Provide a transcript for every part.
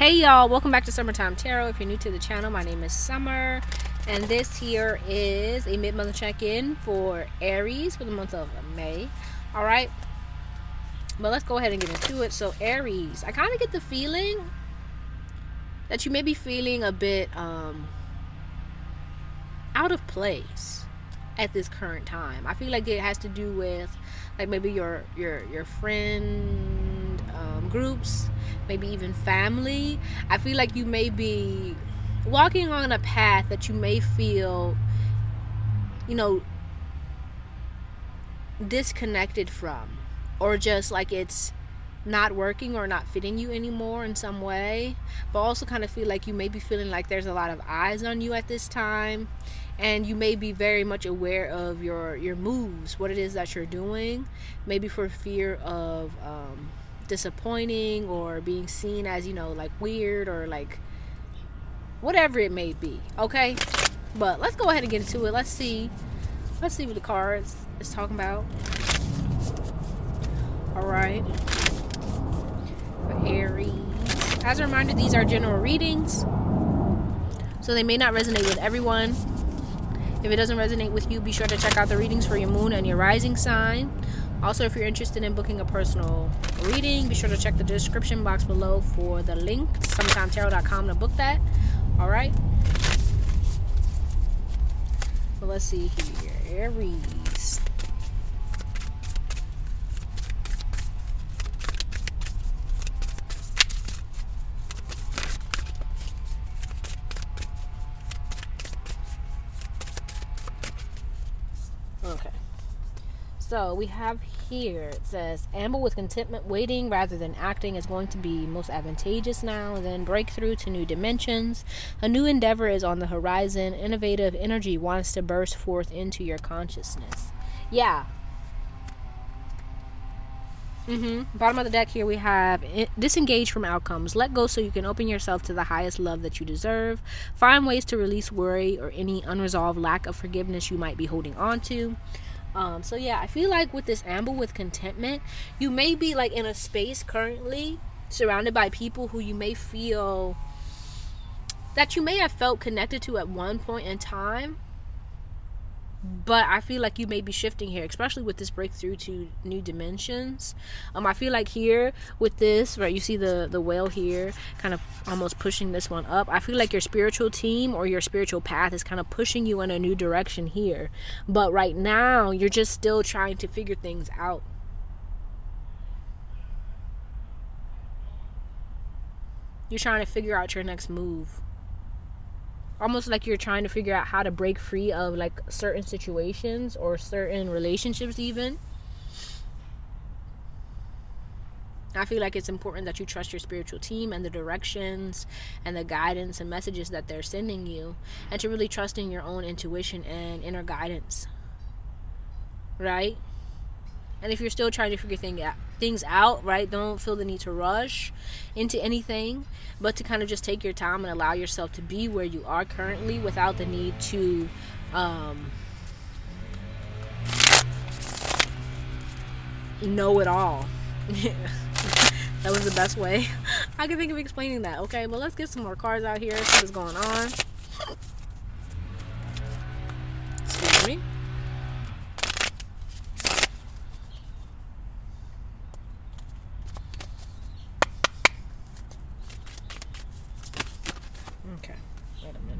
Hey y'all, welcome back to Summertime Tarot. If you're new to the channel, my name is Summer, and this here is a mid-month check-in for Aries for the month of May. All right, but let's go ahead and get into it. So Aries, I kind of get the feeling that you may be feeling a bit out of place at this current time. I feel like it has to do with like maybe your friend groups, maybe even family. I feel like you may be walking on a path that you may feel, disconnected from, or just like it's not working or not fitting you anymore in some way. But also kind of feel like you may be feeling like there's a lot of eyes on you at this time, and you may be very much aware of your moves, what it is that you're doing, maybe for fear of disappointing or being seen as like weird or like whatever it may be. Okay, but let's go ahead and get into it. Let's see what the cards is talking about. All right, for Aries, as a reminder, these are general readings, so they may not resonate with everyone. If it doesn't resonate with you, be sure to check out the readings for your moon and your rising sign. Also, if you're interested in booking a personal reading, be sure to check the description box below for the link to summertimetarot.com to book that. All right. Well, let's see here. Aries. Okay. So we have here, it says, amble with contentment, waiting rather than acting is going to be most advantageous now. And then breakthrough to new dimensions. A new endeavor is on the horizon. Innovative energy wants to burst forth into your consciousness. Yeah. Bottom of the deck here we have disengage from outcomes. Let go so you can open yourself to the highest love that you deserve. Find ways to release worry or any unresolved lack of forgiveness you might be holding on to. So yeah, I feel like with this amble with contentment, you may be like in a space currently surrounded by people who you may feel that you may have felt connected to at one point in time. But I feel like you may be shifting here, especially with this breakthrough to new dimensions. I feel like here with this, right, you see the whale here kind of almost pushing this one up. I feel like your spiritual team or your spiritual path is kind of pushing you in a new direction here. But right now, you're just still trying to figure things out. You're trying to figure out your next move. Almost like you're trying to figure out how to break free of like certain situations or certain relationships even. I feel like it's important that you trust your spiritual team and the directions and the guidance and messages that they're sending you, and to really trust in your own intuition and inner guidance, right? And if you're still trying to figure things out, right, don't feel the need to rush into anything, but to kind of just take your time and allow yourself to be where you are currently without the need to know it all. That was the best way I can think of explaining that. Okay, but let's get some more cards out here, see what's going on. Excuse me. Okay, wait a minute.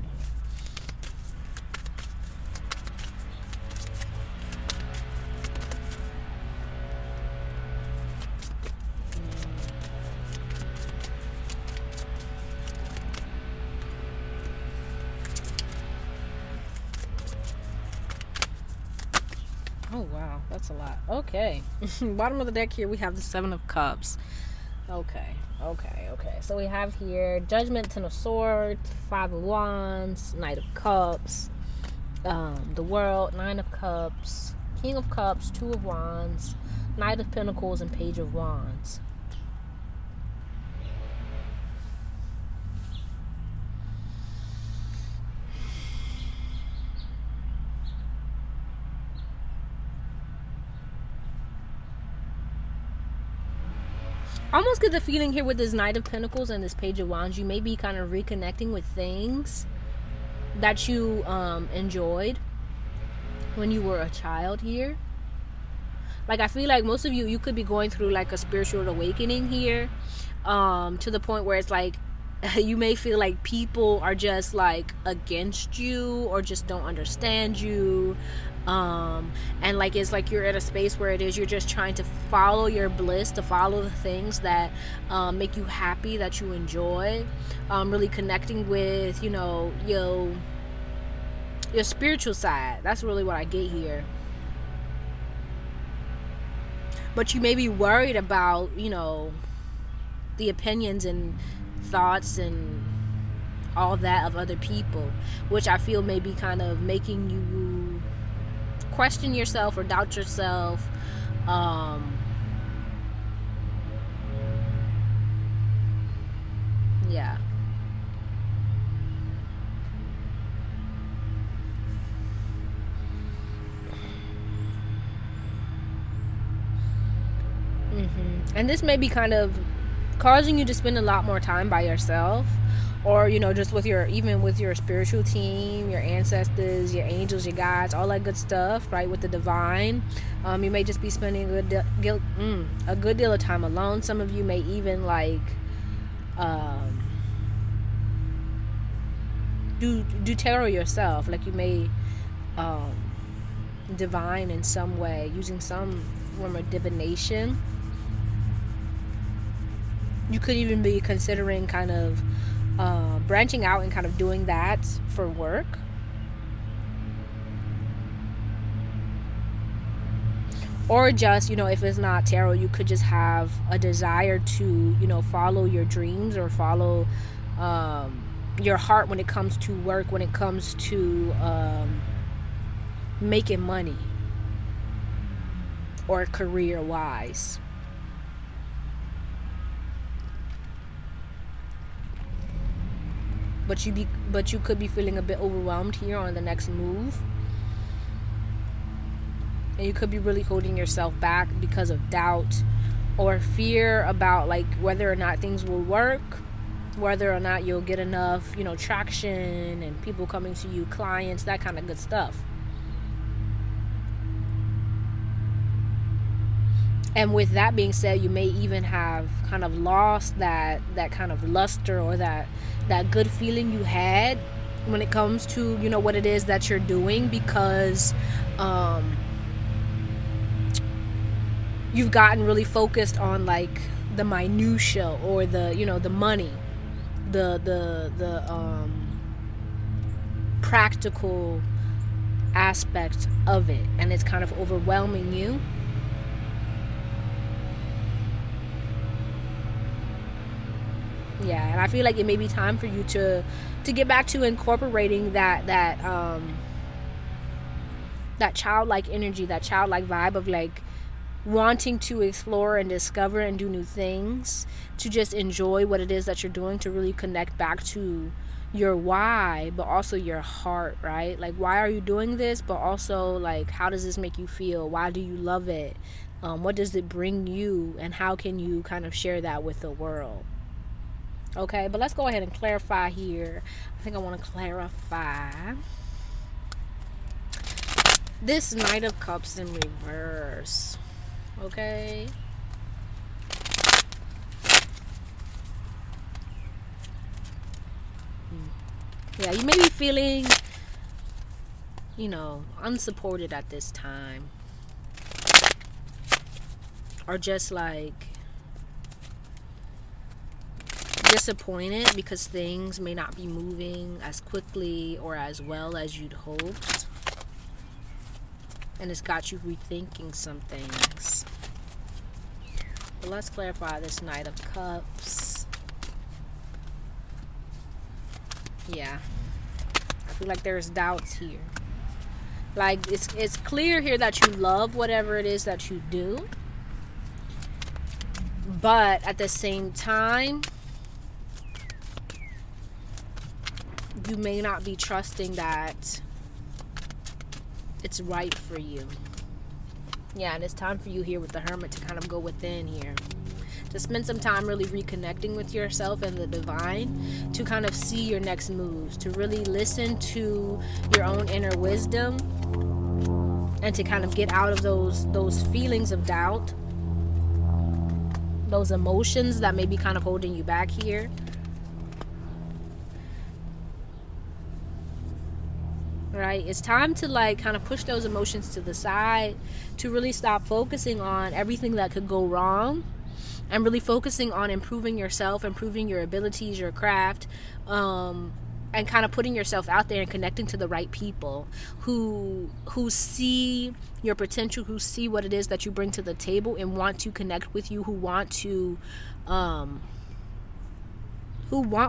Oh wow, that's a lot. Okay. Bottom of the deck here we have the Seven of Cups. Okay. So we have here Judgment, Ten of Swords, Five of Wands, Knight of Cups, the World, Nine of Cups, King of Cups, Two of Wands, Knight of Pentacles, and Page of Wands. almost get the feeling here with this Knight of Pentacles and this Page of Wands, you may be kind of reconnecting with things that you enjoyed when you were a child here. Like, I feel like most of you could be going through like a spiritual awakening here, to the point where it's like you may feel like people are just like against you or just don't understand you, and like it's like you're at a space where it is you're just trying to follow your bliss, to follow the things that make you happy, that you enjoy, really connecting with, you know, your spiritual side. That's really what I get here. But you may be worried about, you know, the opinions and thoughts and all that of other people, which I feel may be kind of making you question yourself or doubt yourself. Yeah. And this may be kind of causing you to spend a lot more time by yourself, or, you know, just with your, even with your spiritual team, your ancestors, your angels, your guides, all that good stuff, right? With the divine, you may just be spending a good deal of time alone. Some of you may even like do tarot yourself. Like, you may divine in some way, using some form of divination. You could even be considering kind of branching out and kind of doing that for work. Or just, you know, if it's not tarot, you could just have a desire to, you know, follow your dreams or follow your heart when it comes to work, when it comes to making money or career-wise. But you could be feeling a bit overwhelmed here on the next move. And you could be really holding yourself back because of doubt or fear about like whether or not things will work, whether or not you'll get enough, you know, traction and people coming to you, clients, that kind of good stuff. And with that being said, you may even have kind of lost that kind of luster or that good feeling you had when it comes to, you know, what it is that you're doing, because you've gotten really focused on like the minutia or the, you know, the money, the practical aspect of it, and it's kind of overwhelming you. Yeah, and I feel like it may be time for you to get back to incorporating that childlike energy, that childlike vibe of like wanting to explore and discover and do new things, to just enjoy what it is that you're doing, to really connect back to your why, but also your heart, right? Like, why are you doing this? But also, like, how does this make you feel? Why do you love it? What does it bring you? And how can you kind of share that with the world? Okay, but let's go ahead and clarify here. I think I want to clarify this Knight of Cups in reverse. Okay. Yeah, you may be feeling, you know, unsupported at this time. Or just like disappointed because things may not be moving as quickly or as well as you'd hoped, and it's got you rethinking some things. But let's clarify this Knight of Cups. Yeah, I feel like there's doubts here. Like, it's clear here that you love whatever it is that you do, but at the same time, you may not be trusting that it's right for you. Yeah, and it's time for you here with the Hermit to kind of go within here, to spend some time really reconnecting with yourself and the divine, to kind of see your next moves, to really listen to your own inner wisdom, and to kind of get out of those feelings of doubt, those emotions that may be kind of holding you back here. Right? It's time to like kind of push those emotions to the side, to really stop focusing on everything that could go wrong, and really focusing on improving yourself, improving your abilities, your craft, and kind of putting yourself out there and connecting to the right people who see your potential, who see what it is that you bring to the table and want to connect with you, who want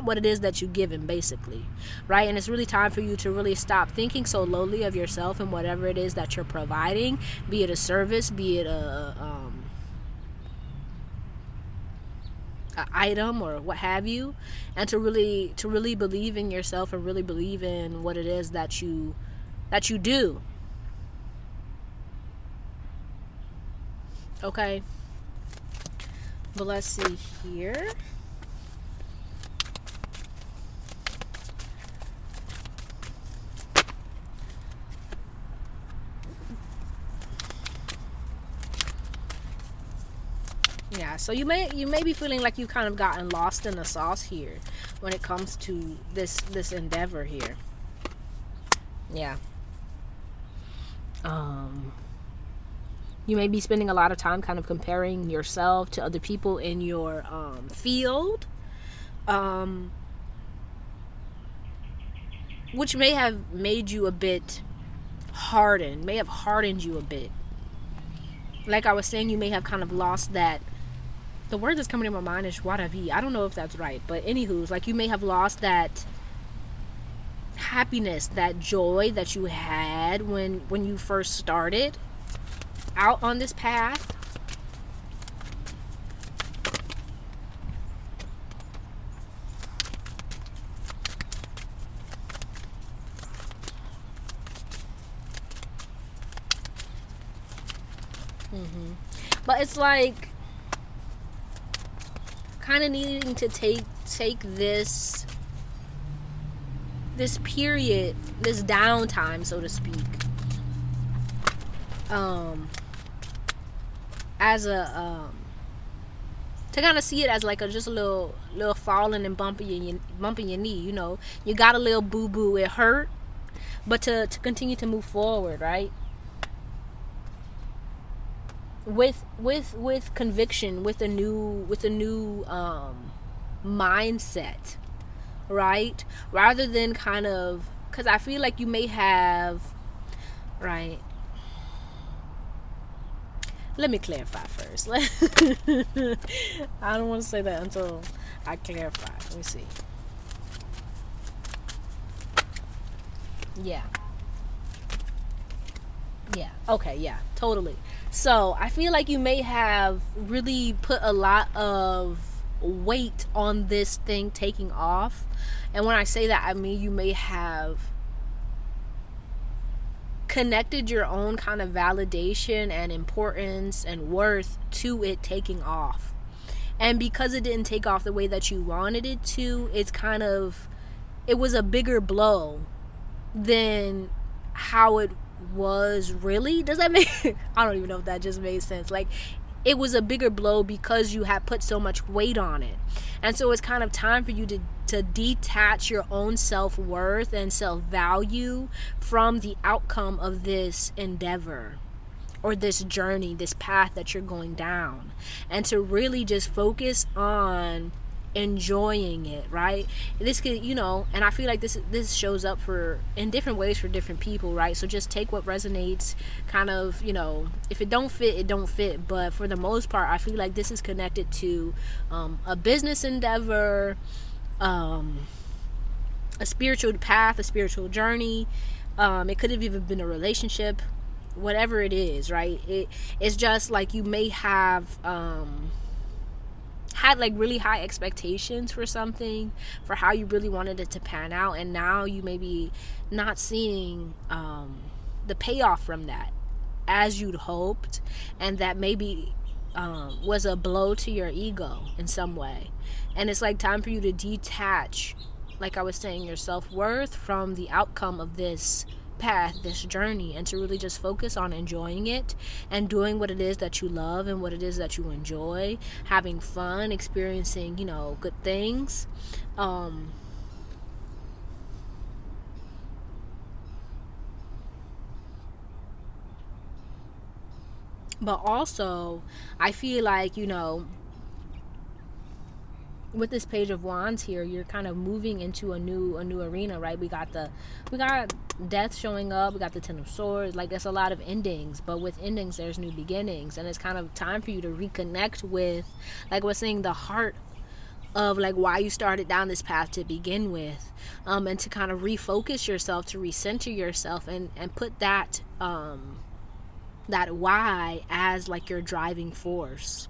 what it is that you give them, basically, right? And it's really time for you to really stop thinking so lowly of yourself and whatever it is that you're providing, be it a service, be it a item or what have you, and to really believe in yourself and really believe in what it is that you do. Okay, but let's see here. Yeah, so you may be feeling like you've kind of gotten lost in the sauce here when it comes to this endeavor here. Yeah. You may be spending a lot of time kind of comparing yourself to other people in your field, which may have made you a bit hardened, may have hardened you a bit. Like I was saying, you may have kind of lost that. The word that's coming to my mind is waravi. I don't know if that's right, but anywho, like you may have lost that happiness, that joy that you had when you first started out on this path. But it's like kind of needing to take this period, this downtime, so to speak, as a to kind of see it as like just a little falling and bumping your knee. You know, you got a little boo boo, it hurt, but to continue to move forward, right? With conviction, with a new mindset, right? Rather than kind of, because I feel like you may have, right? Let me clarify first. I don't want to say that until I clarify. Let me see. Yeah. Okay. Yeah. Totally. So I feel like you may have really put a lot of weight on this thing taking off. And when I say that, I mean you may have connected your own kind of validation and importance and worth to it taking off. And because it didn't take off the way that you wanted it to, it was a bigger blow than how it was really. Does that make I don't even know if that just made sense. Like, it was a bigger blow because you had put so much weight on it. And so it's kind of time for you to detach your own self-worth and self-value from the outcome of this endeavor or this journey, this path that you're going down, and to really just focus on enjoying it, right? This could, and I feel like this shows up in different ways for different people, right? So just take what resonates, kind of, if it don't fit, it don't fit. But for the most part, I feel like this is connected to a business endeavor, a spiritual path, a spiritual journey. It could have even been a relationship, whatever it is, right? It's just like you may have had like really high expectations for something, for how you really wanted it to pan out, and now you may be not seeing the payoff from that as you'd hoped, and that maybe was a blow to your ego in some way. And it's like time for you to detach, like I was saying, your self-worth from the outcome of this path, this journey, and to really just focus on enjoying it and doing what it is that you love and what it is that you enjoy, having fun, experiencing, good things. But also, I feel like, with this page of wands here, you're kind of moving into a new arena, right? We got death showing up, we got the 10 of swords. Like, there's a lot of endings, but with endings there's new beginnings, and it's kind of time for you to reconnect with, like we're saying, the heart of like why you started down this path to begin with, and to kind of refocus yourself, to recenter yourself, and put that that why as like your driving force,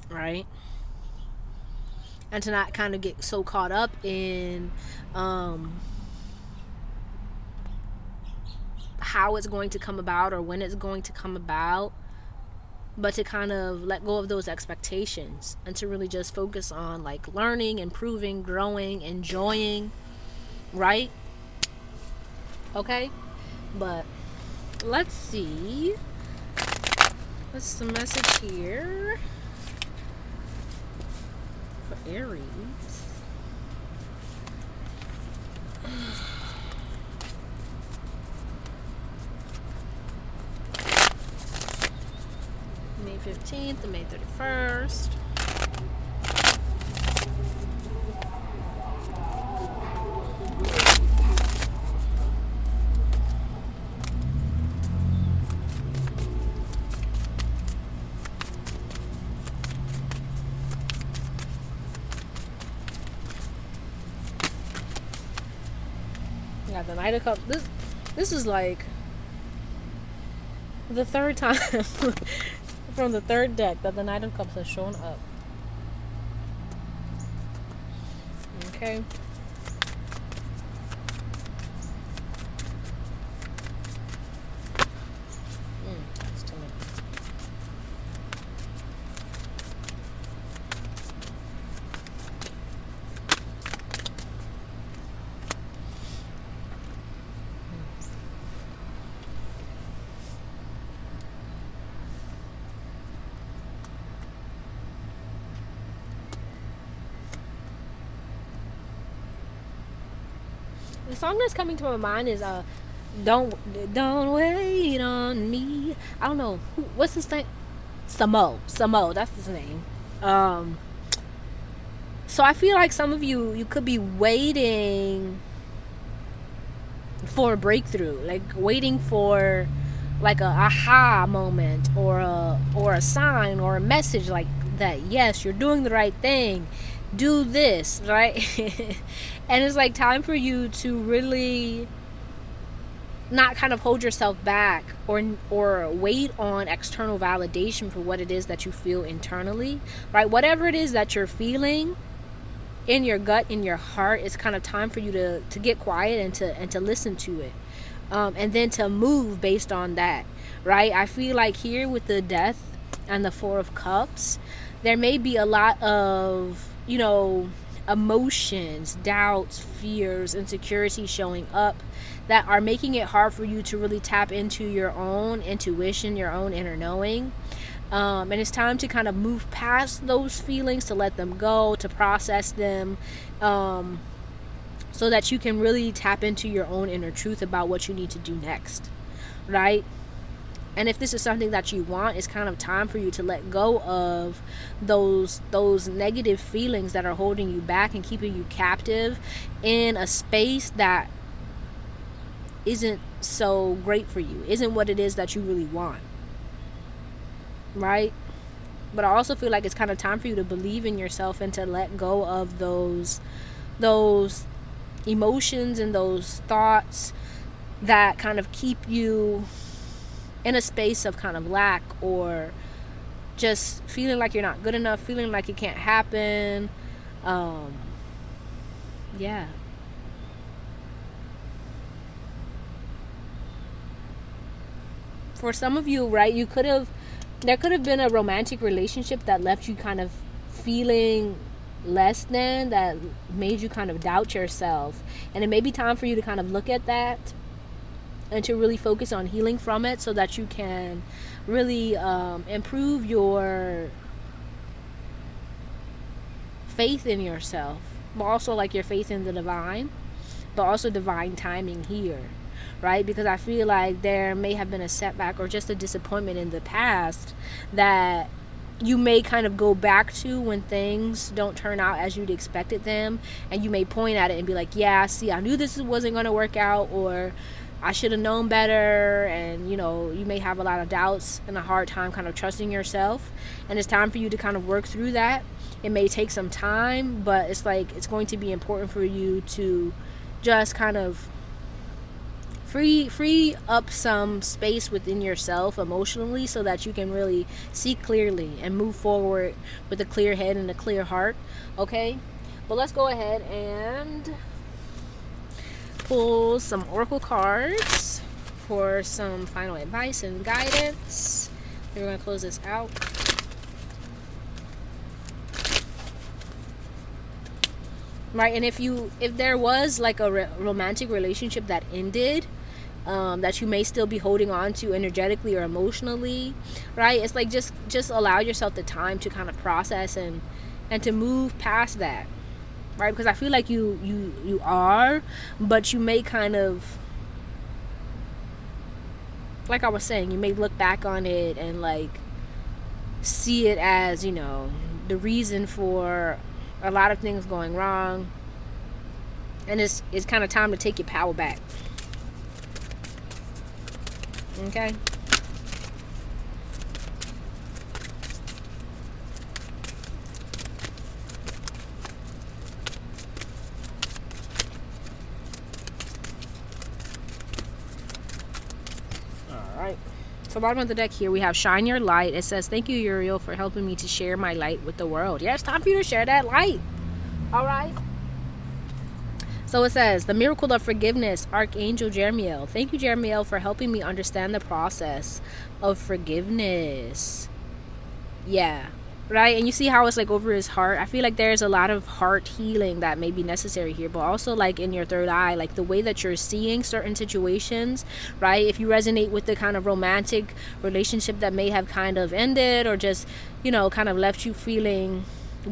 right? And to not kind of get so caught up in how it's going to come about or when it's going to come about, but to kind of let go of those expectations and to really just focus on like learning, improving, growing, enjoying, right? Okay, but let's see what's the message here for Aries. May 15th to May 31st. Yeah, the Knight of Cups. This is like the third time from the third deck that the Knight of Cups has shown up. Okay. That's too many. The song that's coming to my mind is don't wait on me. I don't know what's his name. Samo, that's his name. So I feel like some of you could be waiting for a breakthrough, like waiting for like a aha moment or a sign or a message like that. Yes, you're doing the right thing. Do this, right? And it's like time for you to really not kind of hold yourself back or wait on external validation for what it is that you feel internally, right? Whatever it is that you're feeling in your gut, in your heart, it's kind of time for you to get quiet and to listen to it, and then to move based on that, right? I feel like here with the Death and the Four of Cups, there may be a lot of emotions, doubts, fears, insecurities showing up that are making it hard for you to really tap into your own intuition, your own inner knowing. And it's time to kind of move past those feelings, to let them go, to process them, so that you can really tap into your own inner truth about what you need to do next, right? And if this is something that you want, it's kind of time for you to let go of those negative feelings that are holding you back and keeping you captive in a space that isn't so great for you, isn't what it is that you really want, right? But I also feel like it's kind of time for you to believe in yourself and to let go of those emotions and those thoughts that kind of keep you in a space of kind of lack, or just feeling like you're not good enough, feeling like it can't happen. Yeah. For some of you, right, you could have there could have been a romantic relationship that left you kind of feeling less than, that made you kind of doubt yourself. And it may be time for you to kind of look at that and to really focus on healing from it, so that you can really improve your faith in yourself, but also like your faith in the divine, but also divine timing here, right? Because I feel like there may have been a setback or just a disappointment in the past that you may kind of go back to when things don't turn out as you'd expected them, and you may point at it and be like, yeah, see, I knew this wasn't going to work out, or I should have known better. And you know, you may have a lot of doubts and a hard time kind of trusting yourself, and it's time for you to kind of work through that. It may take some time, but it's like it's going to be important for you to just kind of free up some space within yourself emotionally, so that you can really see clearly and move forward with a clear head and a clear heart. Okay, but let's go ahead and pull some oracle cards for some final advice and guidance. We're going to close this out. Right, and if there was like a romantic relationship that ended, that you may still be holding on to energetically or emotionally, right? It's like just allow yourself the time to kind of process and to move past that, right? Because I feel like you are, but you may kind of, like I was saying, you may look back on it and like see it as, you know, the reason for a lot of things going wrong, and it's kind of time to take your power back. Okay. All right. So bottom of the deck here we have Shine Your Light. It says, thank you, Uriel, for helping me to share my light with the world. Yeah, it's time for you to share that light. All right. So it says, the miracle of forgiveness, Archangel Jeremiel. Thank you, Jeremiel, for helping me understand the process of forgiveness. Yeah. Right? And you see how it's like over his heart. I feel like there's a lot of heart healing that may be necessary here, but also like in your third eye, like the way that you're seeing certain situations, right? If you resonate with the kind of romantic relationship that may have kind of ended, or just, you know, kind of left you feeling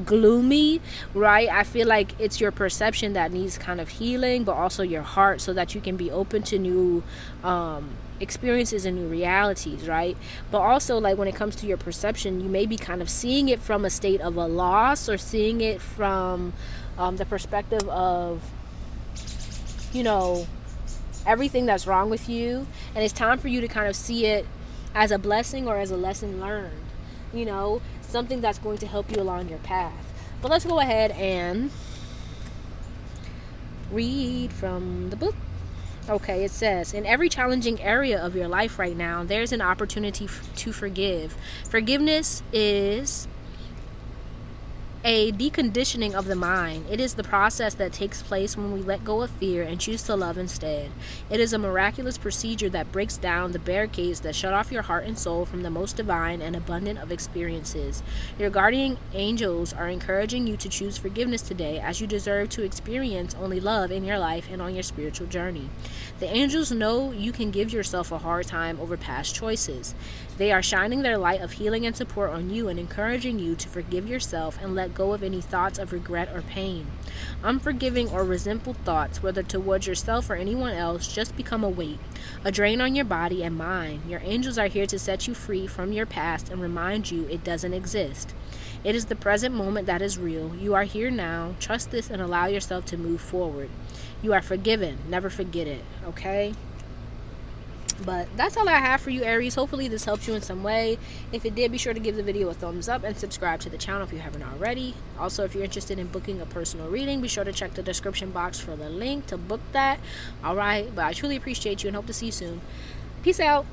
gloomy, right? I feel like it's your perception that needs kind of healing, but also your heart, so that you can be open to new experiences and new realities, right? But also, like when it comes to your perception, you may be kind of seeing it from a state of a loss, or seeing it from the perspective of, you know, everything that's wrong with you, and it's time for you to kind of see it as a blessing or as a lesson learned, you know, something that's going to help you along your path. But let's go ahead and read from the book. Okay, it says, in every challenging area of your life right now, there's an opportunity to forgive. Forgiveness is a deconditioning of the mind. It is the process that takes place when we let go of fear and choose to love instead. It is a miraculous procedure that breaks down the barricades that shut off your heart and soul from the most divine and abundant of experiences. Your guardian angels are encouraging you to choose forgiveness today, as you deserve to experience only love in your life and on your spiritual journey. The angels know you can give yourself a hard time over past choices. They are shining their light of healing and support on you and encouraging you to forgive yourself and let go of any thoughts of regret or pain. Unforgiving or resentful thoughts, whether towards yourself or anyone else, just become a weight, a drain on your body and mind. Your angels are here to set you free from your past and remind you it doesn't exist. It is the present moment that is real. You are here now. Trust this and allow yourself to move forward. You are forgiven. Never forget it. Okay? But that's all I have for you, Aries. Hopefully this helps you in some way. If it did, be sure to give the video a thumbs up and subscribe to the channel if you haven't already. Also, if you're interested in booking a personal reading, be sure to check the description box for the link to book that. All right, but I truly appreciate you and hope to see you soon. Peace out.